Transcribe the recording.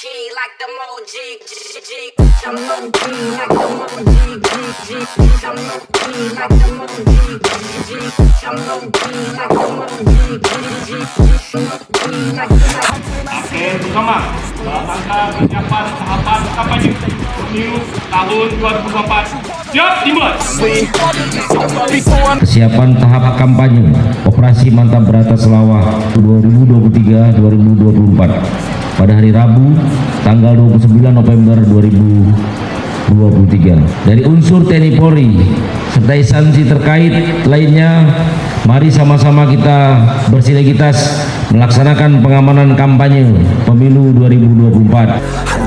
key like the Moji. I'm low key like the Moji. I'm low key like the Moji. I'm low key like the Moji. Oke, bersama dalam rangka persiapan tahapan kampanye pemilu tahun 2024. Siap, dimulai. Persiapan tahap kampanye Operasi Mantap Beratas Lawah 2023-2024 pada hari Rabu tanggal 29 November 2023. Dari unsur TNI Polri serta instansi terkait lainnya, mari sama-sama kita bersinergitas melaksanakan pengamanan kampanye pemilu 2024.